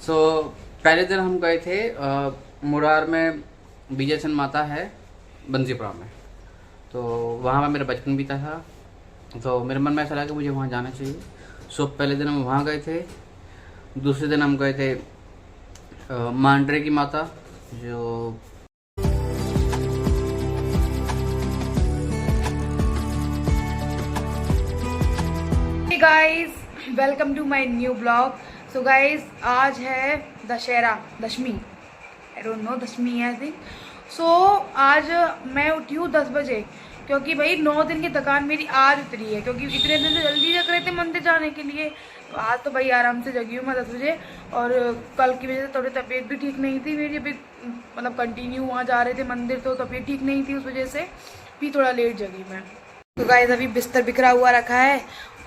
सो पहले दिन हम गए थे मुरार में विजय चंद माता है बंसीपुरा में, तो वहाँ पर मेरा बचपन बीता था। तो मेरे मन में ऐसा लगा कि मुझे वहाँ जाना चाहिए। सो पहले दिन हम वहाँ गए थे। दूसरे दिन हम गए थे मांडरे की माता जो guys welcome to my new blog. So guys आज है दशमी, आई डोंट नो, दशमी है आई थिंक। सो आज मैं उठी हूँ 10 बजे क्योंकि भाई 9 दिन की थकान मेरी आज उतरी है, क्योंकि इतने दिन से जल्दी जग रहे थे मंदिर जाने के लिए। तो आज तो भाई आराम से जगी हूँ मैं 10 बजे। और कल की वजह से थोड़ी तबीयत भी ठीक नहीं थी मेरी, अभी मतलब कंटिन्यू वहाँ जा रहे थे मंदिर, तो तबीयत ठीक नहीं थी, उस वजह से भी थोड़ा लेट जगी मैं। तो गाइस अभी बिस्तर बिखरा हुआ रखा है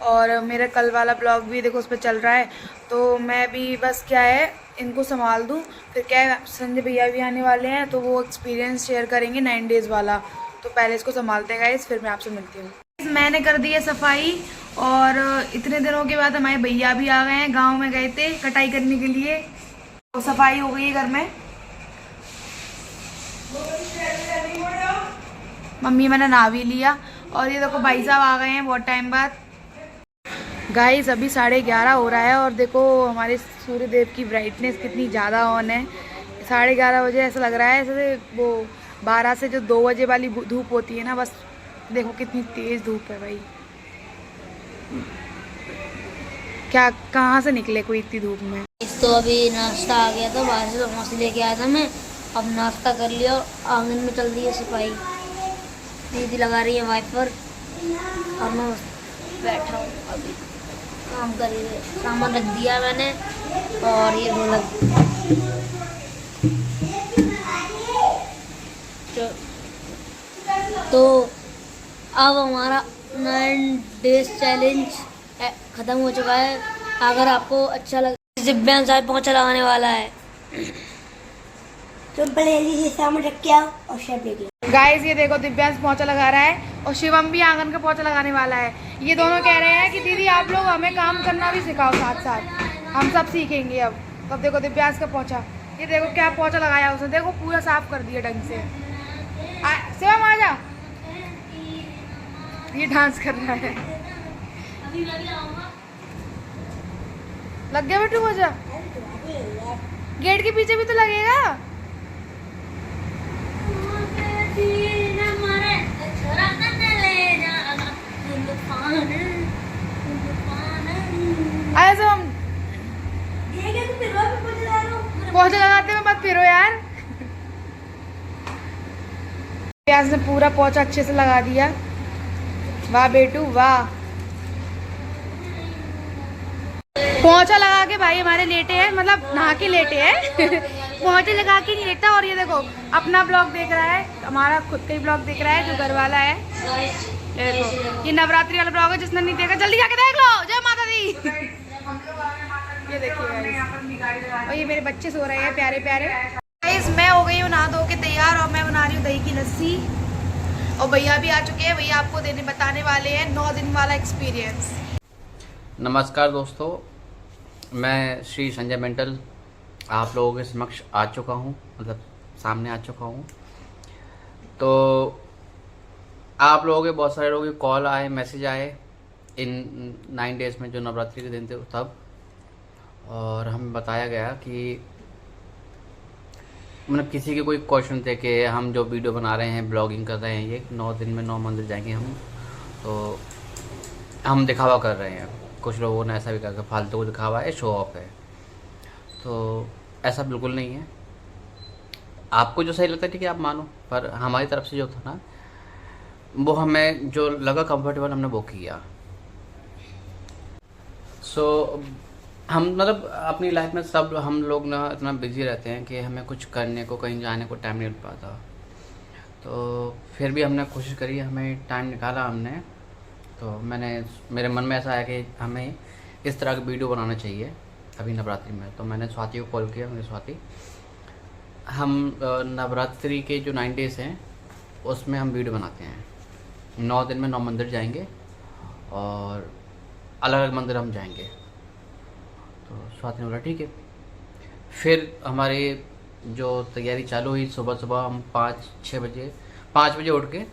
और मेरा कल वाला ब्लॉग भी देखो उस पर चल रहा है। तो मैं भी बस क्या है इनको संभाल दूँ, फिर क्या है संजय भैया भी आने वाले हैं तो वो एक्सपीरियंस शेयर करेंगे 9 डेज़ वाला। तो पहले इसको संभालते हैं गाइस, फिर मैं आपसे मिलती हूँ। मैंने कर दी है सफाई और इतने दिनों के बाद हमारे भैया भी आ गए हैं, गाँव में गए थे कटाई करने के लिए। तो सफाई हो गई है घर में। मम्मी मैंने नहा भी लिया और ये देखो भाई साहब आ गए हैं बहुत टाइम बाद। गाइस अभी 11:30 हो रहा है और देखो हमारे सूर्य देव की ब्राइटनेस कितनी ज़्यादा ऑन है। 11:30 बजे ऐसा लग रहा है जैसे वो 12 से जो 2 बजे वाली धूप होती है ना, बस देखो कितनी तेज़ धूप है भाई। क्या कहाँ से निकले कोई इतनी धूप में। तो अभी नाश्ता आ गया था, बाहर से समोसे लेके आया था मैं। अब नाश्ता कर लिया और आंगन में चल रही है सफाई। दीदी लगा रही है वाइपर और मैं बैठा हूँ अभी काम कर रही है। सामान रख दिया मैंने और ये ढोलक। तो अब हमारा 9 डेज चैलेंज ख़त्म हो चुका है। अगर आपको अच्छा लगा, दिव्यांश आज पोंछा लगाने वाला है। तो पहले सामान रख के आओ और शेप लेके। गाइस ये देखो दिव्यांश पोंछा लगा रहा है और शिवम भी आंगन का पोंछा लगाने वाला है। ये दोनों कह रहे हैं कि दीदी आप लोग हमें काम करना भी सिखाओ साथ साथ, हम सब सीखेंगे अब। तो अब देखो दिव्यांश का पोंछा, ये देखो क्या पोंछा लगाया उसने, देखो पूरा साफ कर दिया ढंग से। शिवम आ जा, ये डांस कर रहा है। लग गया बेटू पोंछा, गेट के पीछे भी तो लगेगा। ऐसे हम पोंछा लगाते में मत फिरो यार। प्याज ने पूरा पोंछा अच्छे से लगा दिया। वाह बेटू वाह। पोंछा लगा के भाई हमारे लेटे हैं, मतलब नहा के लेटे हैं। पोंछा लगा के नहीं लेटा। और ये देखो अपना ब्लॉग देख रहा है, हमारा खुद का ही ब्लॉग देख रहा है जो घर वाला है। ये देखो ये नवरात्रि वाला ब्लॉग है, जिसने नहीं देखा जल्दी जाके देख लो। जय माता दी। ये देखिए और ये मेरे बच्चे सो रहे हैं प्यारे प्यारे। गाइस मैं हो गई हूँ नहा धो के तैयार और मैं बना रही हूँ दही की लस्सी। और भैया भी आ चुके हैं, भैया आपको बताने वाले हैं 9 दिन वाला एक्सपीरियंस। नमस्कार दोस्तों, मैं श्री संजय मेंटल आप लोगों के समक्ष आ चुका हूँ, मतलब सामने आ चुका हूँ। तो आप लोगों के बहुत सारे लोगों के कॉल आए, मैसेज आए इन 9 डेज़ में जो नवरात्रि के दिन थे तब, और हमें बताया गया कि मतलब किसी के कोई क्वेश्चन थे कि हम जो वीडियो बना रहे हैं, ब्लॉगिंग कर रहे हैं, ये 9 दिन में 9 मंदिर जाएंगे हम, तो हम दिखावा कर रहे हैं। कुछ लोगों ने ऐसा भी कहा कि फालतू को दिखावा है, शो ऑफ है। तो ऐसा बिल्कुल नहीं है। आपको जो सही लगता है ठीक है आप मानो, पर हमारी तरफ से जो था ना वो हमें जो लगा कंफर्टेबल हमने वो किया। सो हम मतलब अपनी लाइफ में सब हम लोग ना इतना बिजी रहते हैं कि हमें कुछ करने को, कहीं जाने को टाइम नहीं मिल पाता। तो फिर भी हमने कोशिश करी, हमें टाइम निकाला हमने। तो मेरे मन में ऐसा आया कि हमें इस तरह की वीडियो बनाना चाहिए अभी नवरात्रि में। तो मैंने स्वाति को कॉल किया। मैंने स्वाति, हम नवरात्रि के जो 9 डेज़ हैं उसमें हम वीडियो बनाते हैं। 9 दिन में 9 मंदिर जाएंगे और अलग अलग मंदिर हम जाएंगे। तो स्वाति ने बोला ठीक है। फिर हमारे जो तैयारी चालू हुई, सुबह सुबह हम 5 बजे उठ के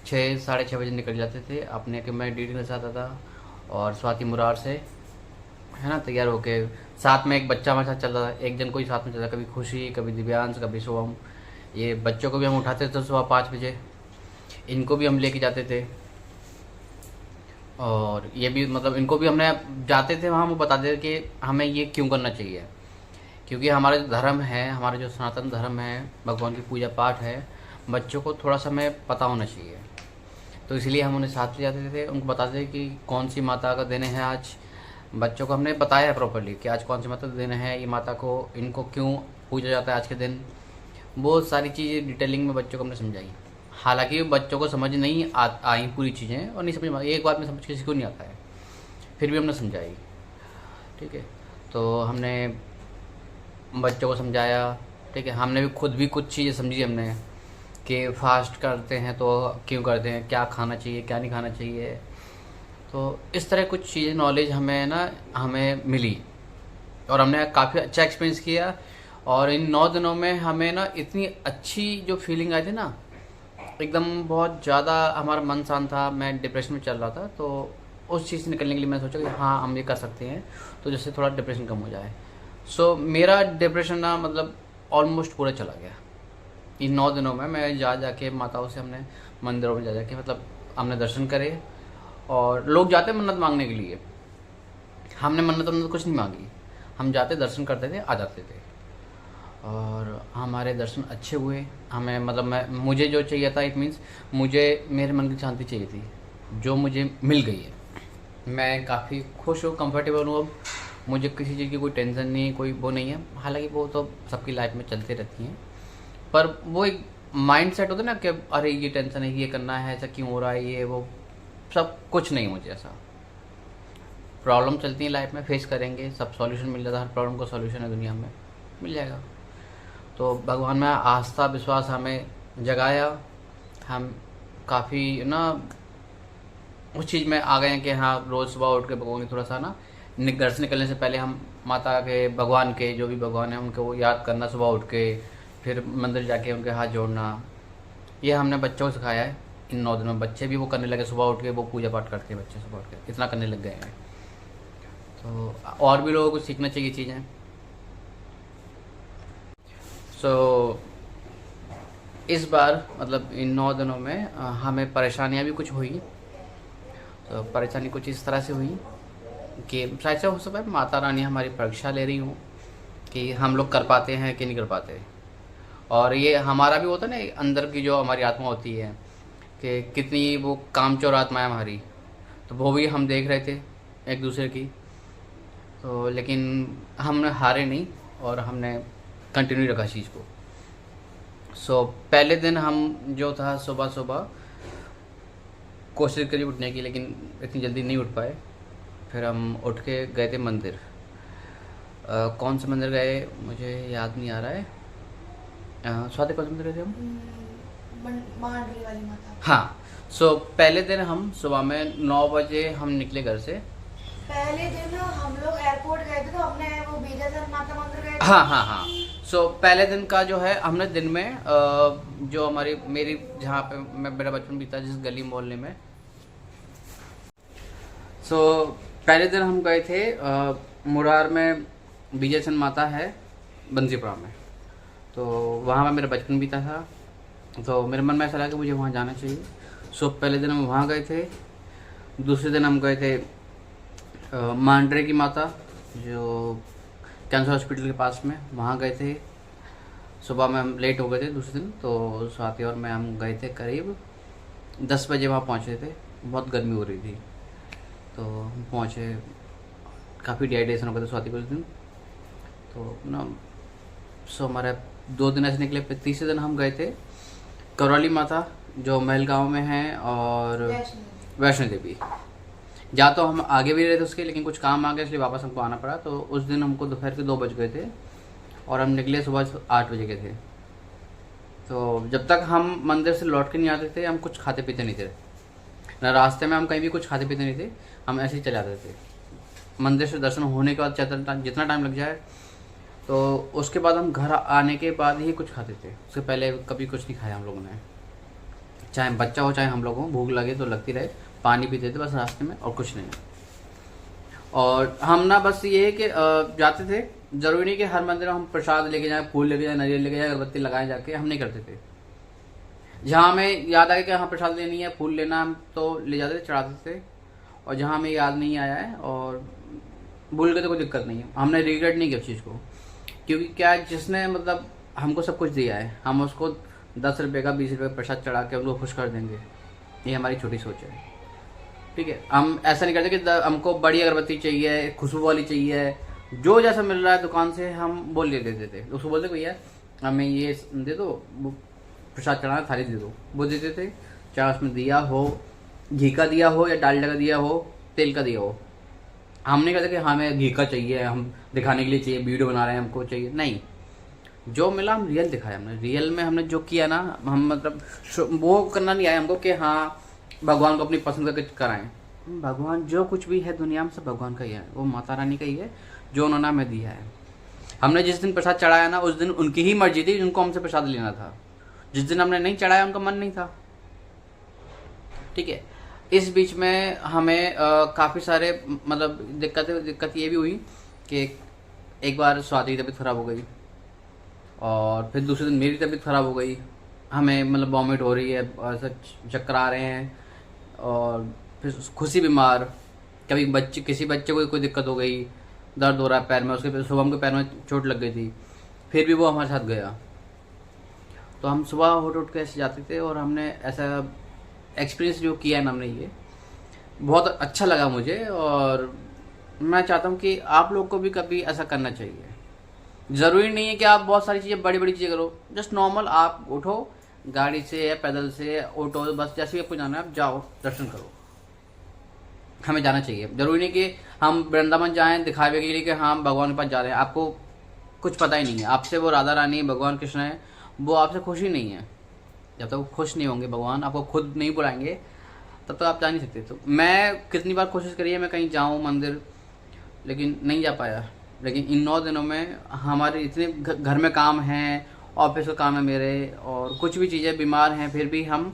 6 साढ़े 6 बजे निकल जाते थे अपने कि मैं ड्यूटी के साथ आता और स्वाति मुरार से है ना तैयार होके साथ में एक बच्चा हमारे साथ चल रहा था, एक जन कोई साथ में चलता, कभी खुशी, कभी दिव्यांश, कभी शुभम। ये बच्चों को भी हम उठाते थे सुबह 5 बजे, इनको भी हम लेके जाते थे और ये भी मतलब इनको भी हमने जाते थे वहाँ, वो बताते थे कि हमें ये क्यों करना चाहिए, क्योंकि हमारा जो धर्म है, हमारा जो सनातन धर्म है, भगवान की पूजा पाठ है, बच्चों को थोड़ा सा हमें पता होना चाहिए। तो इसलिए हम उन्हें साथ ले जाते थे, उनको बताते थे कि कौन सी माता का दिन है आज। बच्चों को हमने बताया है प्रॉपर्ली कि आज कौन सी माता का दिन है, ये माता को इनको क्यों पूजा जाता है आज के दिन। बहुत सारी चीज़ें डिटेलिंग में बच्चों को हमने समझाई। हालांकि बच्चों को समझ नहीं आई पूरी चीज़ें और नहीं समझ, एक बात में समझ किसी को नहीं आता है, फिर भी हमने समझाई। ठीक है, तो हमने बच्चों को समझाया। ठीक है, हमने भी खुद भी कुछ चीज़ें समझी हमने कि फास्ट करते हैं तो क्यों करते हैं, क्या खाना चाहिए, क्या नहीं खाना चाहिए। तो इस तरह कुछ चीज़ें नॉलेज हमें मिली और हमने काफ़ी अच्छा एक्सपीरियंस किया। और इन 9 दिनों में हमें ना इतनी अच्छी जो फीलिंग आई थी ना, एकदम बहुत ज़्यादा हमारा मन शांत था। मैं डिप्रेशन में चल रहा था, तो उस चीज़ से निकलने के लिए मैंने सोचा कि हाँ हम ये कर सकते हैं, तो जिससे थोड़ा डिप्रेशन कम हो जाए। सो मेरा डिप्रेशन ना मतलब ऑलमोस्ट पूरा चला गया इन 9 दिनों में। मैं जाके माताओं से, हमने मंदिरों में जाके मतलब हमने दर्शन करे। और लोग जाते मन्नत मांगने के लिए, हमने मन्नत कुछ नहीं मांगी, हम जाते दर्शन करते थे, आ जाते थे। और हमारे दर्शन अच्छे हुए। हमें मतलब मुझे जो चाहिए था, इट मीन्स मुझे मेरे मन की शांति चाहिए थी, जो मुझे मिल गई है। मैं काफ़ी खुश हूँ, कंफर्टेबल हूँ। अब मुझे किसी चीज़ की कोई टेंशन नहीं, कोई वो नहीं है। हालांकि वो तो सबकी लाइफ में चलते रहती हैं, पर वो एक माइंड सेट होता है ना कि अरे ये टेंशन है, ये करना है, ऐसा क्यों हो रहा है, ये वो सब कुछ नहीं। मुझे ऐसा, प्रॉब्लम चलती है लाइफ में, फेस करेंगे, सब सॉल्यूशन मिल जाता है। हर प्रॉब्लम का सॉल्यूशन है दुनिया में, मिल जाएगा। तो भगवान में आस्था विश्वास हमें जगाया। हम काफ़ी ना उस चीज़ में आ गए हैं कि हाँ रोज़ सुबह उठ के भगवान की थोड़ा सा ना घर से निकलने से पहले हम माता के, भगवान के, जो भी भगवान है उनको याद करना सुबह उठ के, फिर मंदिर जाके उनके हाथ जोड़ना। ये हमने बच्चों को सिखाया है इन 9 दिनों में। बच्चे भी वो करने लगे, सुबह उठ के वो पूजा पाठ करते हैं बच्चे, सुबह उठ के इतना करने लग गए हैं। तो और भी लोगों को सीखना चाहिए चीज़ें। सो इस बार मतलब इन 9 दिनों में हमें परेशानियां भी कुछ हुई। तो परेशानी कुछ इस तरह से हुई कि शायद से हो सकता है माता रानी हमारी परीक्षा ले रही हूँ कि हम लोग कर पाते हैं कि नहीं कर पाते। और ये हमारा भी होता है ना, अंदर की जो हमारी आत्मा होती है कि कितनी वो कामचोर आत्मा है हमारी, तो वो भी हम देख रहे थे एक दूसरे की। तो लेकिन हमने हारे नहीं और हमने कंटिन्यू रखा चीज़ को। सो पहले दिन हम जो था सुबह सुबह कोशिश करी उठने की, लेकिन इतनी जल्दी नहीं उठ पाए। फिर हम उठ के गए थे मंदिर। कौन से मंदिर गए मुझे याद नहीं आ रहा है। स्वाति कौन से मंदिर गए थे हम? मांडवी वाली माता। हाँ। सो पहले दिन हम सुबह में 9 बजे हम निकले घर से। पहले दिन हम लोग एयरपोर्ट गए थे, तो हमने वो बीजासर माता मंदिर गए थे। हाँ। सो पहले दिन का जो है हमने दिन में जो मेरी जहाँ पे मेरा बचपन बीता, जिस गली मोहल्ले में। सो पहले दिन हम गए थे मुरार में, बीजासन माता है बंसीपुरा में, तो वहाँ पे मेरा बचपन बीता था। तो मेरे मन में ऐसा लगा कि मुझे वहाँ जाना चाहिए। सो पहले दिन हम वहाँ गए थे। दूसरे दिन हम गए थे मांडरे की माता, जो कैंसर हॉस्पिटल के पास में, वहाँ गए थे। सुबह में हम लेट हो गए थे दूसरे दिन, तो स्वाति और मैं हम गए थे करीब 10 बजे वहाँ पहुँचे थे। बहुत गर्मी हो रही थी, तो हम पहुँचे, काफ़ी डिहाइड्रेशन हो गया था स्वाति को उस दिन। तो ना सो हमारे 2 दिन ऐसे निकले। फिर तीसरे दिन हम गए थे करौली माता, जो महलगांव में है, और वैष्णो देवी। जा तो हम आगे भी रहे थे उसके, लेकिन कुछ काम आ गया इसलिए वापस हमको आना पड़ा। तो उस दिन हमको दोपहर के 2 बज गए थे और हम निकले सुबह 8 बजे के थे। तो जब तक हम मंदिर से लौट के नहीं आते थे, हम कुछ खाते पीते नहीं थे ना, रास्ते में हम कहीं भी कुछ खाते पीते नहीं थे। हम ऐसे ही चले आते थे। मंदिर से दर्शन होने के बाद जितना टाइम लग जाए तो उसके बाद हम घर आने के बाद ही कुछ खाते थे, उससे पहले कभी कुछ नहीं खाया हम लोगों ने। चाहे बच्चा हो चाहे हम लोग हों, भूख लगे तो लगती रहे, पानी पीते थे बस रास्ते में और कुछ नहीं। और हम ना बस ये है कि जाते थे, ज़रूरी नहीं कि हर मंदिर में हम प्रसाद लेके जाएं, फूल लेके जाएं, नारियल लेके जाएं, अगरबत्ती लगाएं, जाके हम नहीं करते थे। जहाँ हमें याद आया कि हाँ प्रसाद लेनी है, फूल लेना, हम तो ले जाते थे, चढ़ाते थे। और जहाँ हमें याद नहीं आया है और भूल गए तो कोई दिक्कत नहीं है, हमने रिग्रेट नहीं किया उस चीज़ को, क्योंकि क्या जिसने मतलब हमको सब कुछ दिया है, हम उसको 10 रुपये का 20 रुपये का प्रसाद चढ़ा के उनको खुश कर देंगे, ये हमारी छोटी सोच है। ठीक है, हम ऐसा नहीं करते कि हमको बड़ी अगरबत्ती चाहिए, खुशबू वाली चाहिए, जो जैसा मिल रहा है दुकान से हम बोल ले देते थे। उसको बोलते भैया हमें ये दे दो, प्रसाद चढ़ाना, थाली दे दो, वो देते थे। चाहे उसमें दिया हो, घी का दिया हो या डालडा का दिया हो, तेल का दिया हो। हम नहीं कहते कि हमें घी का चाहिए, हम दिखाने के लिए चाहिए, वीडियो बना रहे हैं हमको चाहिए, नहीं। जो मिला हम रियल दिखाया, हमने रियल में हमने जो किया ना, हम मतलब वो करना नहीं आया हमको कि हाँ भगवान को अपनी पसंद करके कराएं। भगवान जो कुछ भी है दुनिया में सब भगवान का ही है, वो माता रानी का ही है जो उन्होंने हमें दिया है। हमने जिस दिन प्रसाद चढ़ाया ना, उस दिन उनकी ही मर्जी थी जिनको हमसे प्रसाद लेना था। जिस दिन हमने नहीं चढ़ाया उनका मन नहीं था। ठीक है, इस बीच में हमें काफ़ी सारे मतलब दिक्कत ये भी हुई कि एक बार स्वाति की तबीयत ख़राब हो गई और फिर दूसरे दिन मेरी तबीयत ख़राब हो गई। हमें मतलब वॉमिट हो रही है और ऐसा चक्कर आ रहे हैं, और फिर खुशी बीमार, कभी किसी बच्चे को कोई दिक्कत हो गई, दर्द हो रहा है पैर में, उसके सुबह के पैर में चोट लग गई थी, फिर भी वो हमारे साथ गया। तो हम सुबह उठ के ऐसे जाते थे, और हमने ऐसा एक्सपीरियंस जो किया है ना हमने, ये बहुत अच्छा लगा मुझे। और मैं चाहता हूँ कि आप लोग को भी कभी ऐसा करना चाहिए। ज़रूरी नहीं है कि आप बहुत सारी चीज़ें बड़ी बड़ी चीज़ें करो, जस्ट नॉर्मल आप उठो, गाड़ी से या पैदल से, ऑटो, बस जैसे भी आपको जाना है आप जाओ, दर्शन करो। हमें जाना चाहिए, जरूरी नहीं कि हम वृंदावन जाएं दिखावे के लिए कि हाँ भगवान के पास जा रहे हैं। आपको कुछ पता ही नहीं है, आपसे वो राधा रानी भगवान कृष्ण है, वो आपसे खुश ही नहीं है। जब तक वो खुश नहीं होंगे, भगवान आपको खुद नहीं बुलाएंगे, तब तक आप जा नहीं सकते। तो मैं कितनी बार कोशिश करी है मैं कहीं जाऊँ मंदिर, लेकिन नहीं जा पाया। लेकिन इन 9 दिनों में हमारे इतने घर में काम हैं, ऑफिस का काम है मेरे, और कुछ भी चीज़ें, बीमार हैं, फिर भी हम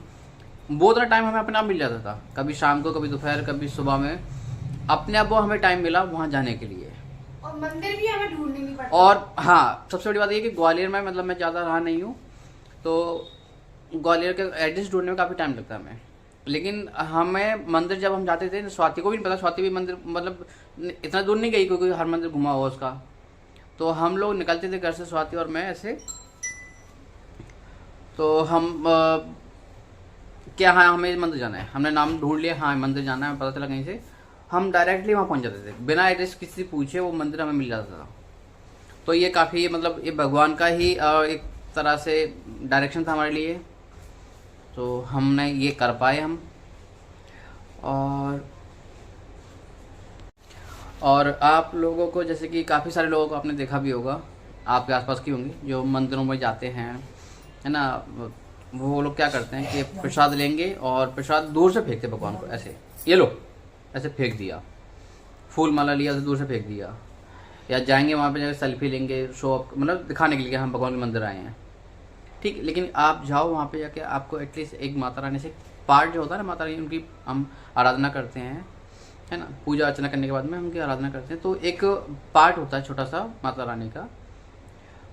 बहुत सारा टाइम हमें अपने आप मिल जाता था। कभी शाम को, कभी दोपहर, कभी सुबह में, अपने आप वो हमें टाइम मिला वहाँ जाने के लिए। और मंदिर भी हमें ढूंढने नहीं पड़ता। और हाँ, सबसे बड़ी बात ये कि ग्वालियर में मतलब मैं ज़्यादा रहा नहीं हूँ, तो ग्वालियर के एड्रेस ढूंढने में काफ़ी टाइम लगता है हमें। लेकिन हमें मंदिर जब हम जाते थे, स्वाति को भी नहीं पता, स्वाति भी मंदिर मतलब इतना दूर नहीं गई, क्योंकि हर मंदिर घुमा हुआ उसका। तो हम लोग निकलते थे घर से, स्वाति और मैं ऐसे, तो हम क्या हाँ हमें मंदिर जाना है, हमने नाम ढूंढ लिया, हाँ मंदिर जाना है, पता चला कहीं से, हम डायरेक्टली वहाँ पहुँच जाते थे, बिना एड्रेस किसी से पूछे वो मंदिर हमें मिल जाता था। तो ये काफ़ी मतलब ये भगवान का ही एक तरह से डायरेक्शन था हमारे लिए, तो हमने ये कर पाए हम। और आप लोगों को, जैसे कि काफ़ी सारे लोगों को आपने देखा भी होगा, आपके आसपास की होंगे, जो मंदिरों में जाते हैं, है ना, वो लोग क्या करते हैं कि प्रसाद लेंगे और प्रसाद दूर से फेंकते भगवान को, ऐसे ये लो ऐसे फेंक दिया, फूल माला लिया तो दूर से फेंक दिया, या जाएंगे वहाँ पे जाकर सेल्फी लेंगे, शो ऑफ मतलब दिखाने के लिए हम भगवान के मंदिर आए हैं। ठीक, लेकिन आप जाओ वहाँ पे जाके, आपको एटलीस्ट एक माता रानी से पार्ट जो होता है ना, माता रानी उनकी हम आराधना करते हैं, है ना, पूजा अर्चना करने के बाद में हम उनकी आराधना करते हैं, तो एक पार्ट होता है छोटा सा माता रानी का,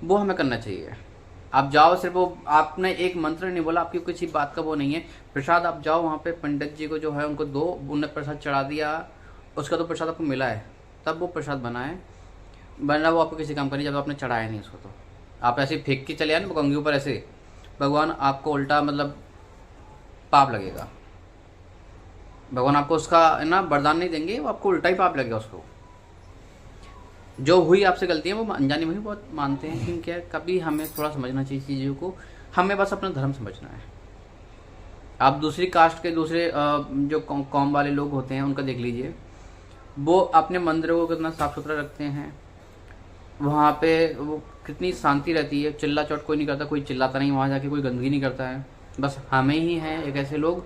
वो हमें करना चाहिए। आप जाओ, सिर्फ वो आपने एक मंत्र नहीं बोला, आपकी किसी बात का वो नहीं है, प्रसाद आप जाओ वहाँ पे, पंडित जी को जो है उनको दो, उन्हें प्रसाद चढ़ा दिया, उसका तो प्रसाद आपको मिला है, तब वो प्रसाद बनाए, वरना वो आपको किसी काम का नहीं, जब आपने चढ़ाया नहीं उसको। तो आप ऐसे फेंक के चले आए ना भगवान के ऊपर, ऐसे भगवान आपको उल्टा मतलब पाप लगेगा, भगवान आपको उसका ना वरदान नहीं देंगे, वो आपको उल्टा ही पाप लगेगा उसको। जो हुई आपसे गलती है वो अनजाने में ही बहुत मानते हैं, लेकिन क्या कभी हमें थोड़ा समझना चाहिए चीज़ों को, हमें बस अपना धर्म समझना है। आप दूसरी कास्ट के दूसरे जो कौम वाले लोग होते हैं उनका देख लीजिए, वो अपने मंदिरों को कितना साफ सुथरा रखते हैं, वहाँ पे वो कितनी शांति रहती है, चिल्ला चोट कोई नहीं करता, कोई चिल्लाता नहीं वहाँ जाके, कोई गंदगी नहीं करता है। बस हमें ही हैं एक ऐसे लोग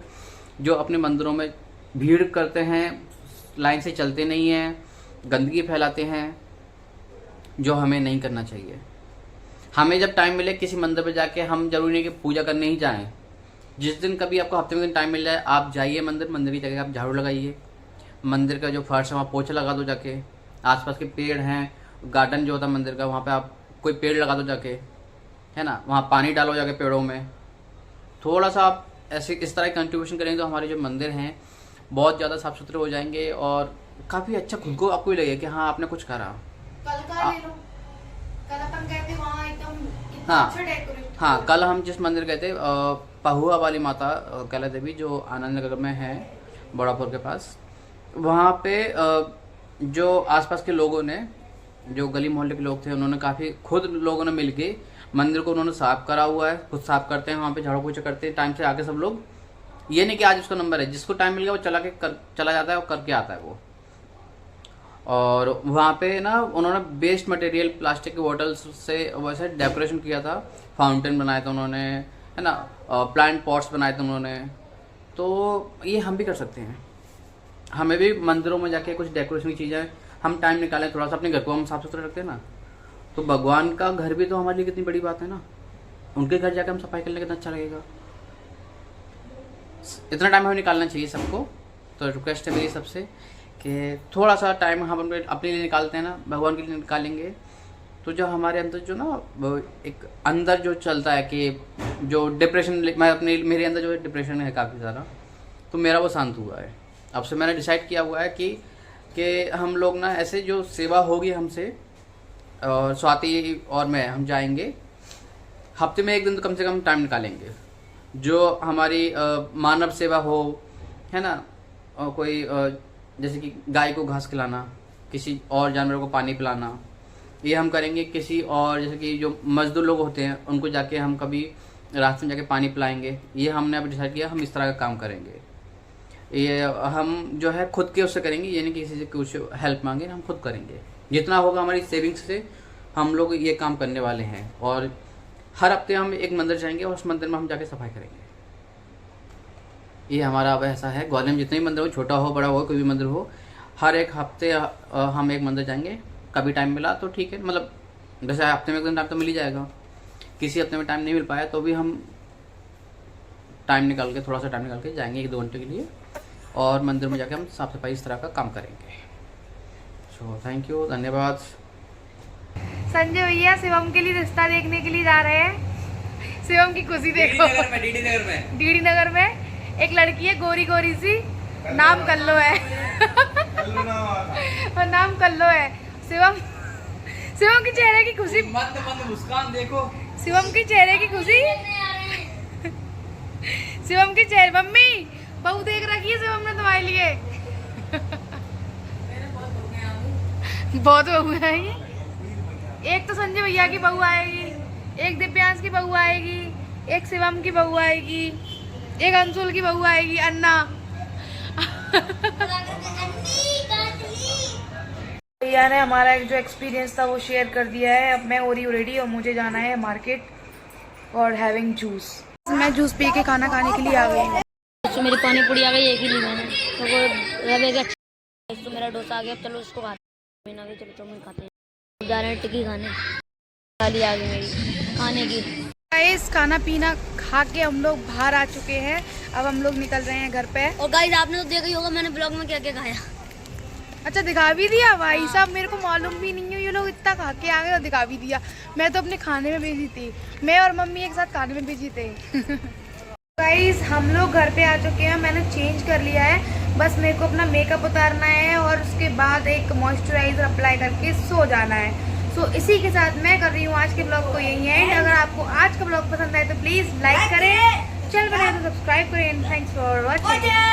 जो अपने मंदिरों में भीड़ करते हैं, लाइन से चलते नहीं हैं, गंदगी फैलाते हैं, जो हमें नहीं करना चाहिए। हमें जब टाइम मिले किसी मंदिर पे जाके, हम जरूरी नहीं कि पूजा करने ही जाएं। जिस दिन कभी आपको हफ्ते में टाइम मिल जाए, आप जाइए मंदिर की जगह आप झाड़ू लगाइए, मंदिर का जो फर्श है वहाँ पोछा लगा दो जाके, आसपास के पेड़ हैं, गार्डन जो होता है मंदिर का वहाँ पे आप कोई पेड़ लगा दो जाके, है ना, वहाँ पानी डालो जाके पेड़ों में। थोड़ा सा आप ऐसे इस तरह कंट्रीब्यूशन करेंगे तो हमारे जो मंदिर हैं बहुत ज़्यादा साफ सुथरे हो जाएंगे और काफ़ी अच्छा खुद को आपको भी लगेगा कि हाँ आपने कुछ करा। कल का ले लो, कल अपन गए थे वहाँ एकदम कितना हाँ। अच्छा डेकोरेट। हाँ, कल हम जिस मंदिर गए थे पहुआ वाली माता कैला देवी जो आनंद नगर में है, बड़ापुर के पास, वहाँ पे जो आसपास के लोगों ने, जो गली मोहल्ले के लोग थे, उन्होंने काफ़ी खुद लोगों ने मिलके मंदिर को उन्होंने साफ करा हुआ है, खुद साफ करते हैं, वहाँ पे झाड़ू पोछा करते हैं टाइम से आके सब लोग। ये नहीं कि आज उसका नंबर है, जिसको टाइम मिल गया वो चला जाता है और करके आता है वो। और वहाँ पे ना उन्होंने वेस्ट मटेरियल प्लास्टिक के बॉटल्स से वैसे डेकोरेशन किया था, फाउंटेन बनाए थे उन्होंने, है ना, प्लांट पॉट्स बनाए थे उन्होंने। तो ये हम भी कर सकते हैं, हमें भी मंदिरों में जाके कुछ डेकोरेशन की चीज़ें हम टाइम निकालें, थोड़ा सा अपने घर को हम साफ सुथरा रखते हैं ना, तो भगवान का घर भी तो हमारे लिए कितनी बड़ी बात है ना, उनके घर जाकर हम सफाई करने कितना अच्छा लगेगा। इतना टाइम हमें निकालना चाहिए सबको। तो रिक्वेस्ट है मेरी सबसे कि थोड़ा सा टाइम हम अपने लिए निकालते हैं ना, भगवान के लिए निकालेंगे, तो जो हमारे अंदर जो ना एक अंदर जो चलता है कि जो डिप्रेशन, मेरे अंदर जो डिप्रेशन है काफ़ी सारा, तो मेरा वो शांत हुआ है। अब से मैंने डिसाइड किया हुआ है कि हम लोग ना ऐसे जो सेवा होगी हमसे, और स्वाति और मैं हम जाएंगे, हफ्ते में एक दिन तो कम से कम टाइम निकालेंगे, जो हमारी मानव सेवा हो, है ना, कोई जैसे कि गाय को घास खिलाना, किसी और जानवरों को पानी पिलाना, ये हम करेंगे। किसी और जैसे कि जो मजदूर लोग होते हैं उनको जाके हम कभी रास्ते में जाके पानी पिलाएंगे, ये हमने अब डिसाइड किया, हम इस तरह का काम करेंगे। ये हम जो है खुद के उससे करेंगे, ये नहीं कि किसी से कुछ हेल्प मांगे, हम खुद करेंगे। जितना होगा हमारी सेविंग्स से हम लोग ये काम करने वाले हैं। और हर हफ्ते हम एक मंदिर जाएंगे और उस मंदिर में हम जाके सफाई करेंगे। ये हमारा अब ऐसा है, ग्वालियर में जितने भी मंदिर हो, छोटा हो बड़ा हो, कोई भी मंदिर हो, हर एक हफ्ते हम एक मंदिर जाएंगे। कभी टाइम मिला तो ठीक है, मतलब जैसे हफ्ते में एक दिन टाइम तो मिल ही जाएगा, किसी हफ्ते में टाइम नहीं मिल पाया तो भी हम टाइम निकाल के, थोड़ा सा टाइम निकाल के जाएंगे 1-2 घंटे के लिए, और मंदिर में जाके हम साफ सफाई इस तरह का काम करेंगे। सो थैंक यू, धन्यवाद। संजय भैया शिवम के लिए रिश्ता देखने के लिए जा रहे हैं। शिवम की खुशी देखो। डीडी नगर में एक लड़की है गोरी गोरी सी, नाम कल्लो है और नाम कल्लो है। शिवम के चेहरे की खुशी, मंद मुस्कान देखो, शिवम के चेहरे की खुशी, शिवम के चेहरे। मम्मी बहू देख रखी है शिवम ने तुम्हारे लिए। बहुत बहू आएगी, एक तो संजय भैया की बहू आएगी, एक दिव्यांश की बहू आएगी, एक शिवम की बहू आएगी, एक अंशुल की बहू आएगी, अन्ना। भैया ने हमारा जो एक्सपीरियंस था वो शेयर कर दिया है। अब मैं हो रही हूँ रेडी और मुझे जाना है मार्केट और हैविंग जूस। मैं जूस पी के खाना खाने के लिए आ गई हूँ। तो मेरी पानी पूरी आ गई, एक ही ली मैंने, तो वो रवे का तो मेरा डोसा आ गया। चलो इसको खाते हैं, चलो चौमिन खाते हैं, जा रहे हैं टिक्की खाने। थाली आ गई मेरी खाने की। गाइस खाना पीना खा के हम लोग बाहर आ चुके हैं, अब हम लोग निकल रहे हैं घर पे। और गाइस आपने तो देखा ही होगा मैंने ब्लॉग में क्या क्या खाया। अच्छा दिखा भी दिया भाई साहब, मेरे को मालूम भी नहीं है, ये लोग इतना खा के आ गए और दिखा भी दिया। मैं तो अपने खाने में बिजी थी, मैं और मम्मी एक साथ खाने में बिजी थे। गाइस हम लोग घर पे आ चुके हैं, मैंने चेंज कर लिया है, बस मेरे को अपना मेकअप उतारना है और उसके बाद एक मॉइस्चराइजर अप्लाई करके सो जाना है। सो इसी के साथ मैं कर रही हूँ आज के ब्लॉग को यही एंड। अगर आपको आज का ब्लॉग पसंद आए तो प्लीज लाइक करें, चैनल बनाए तो सब्सक्राइब करें। Thanks for watching.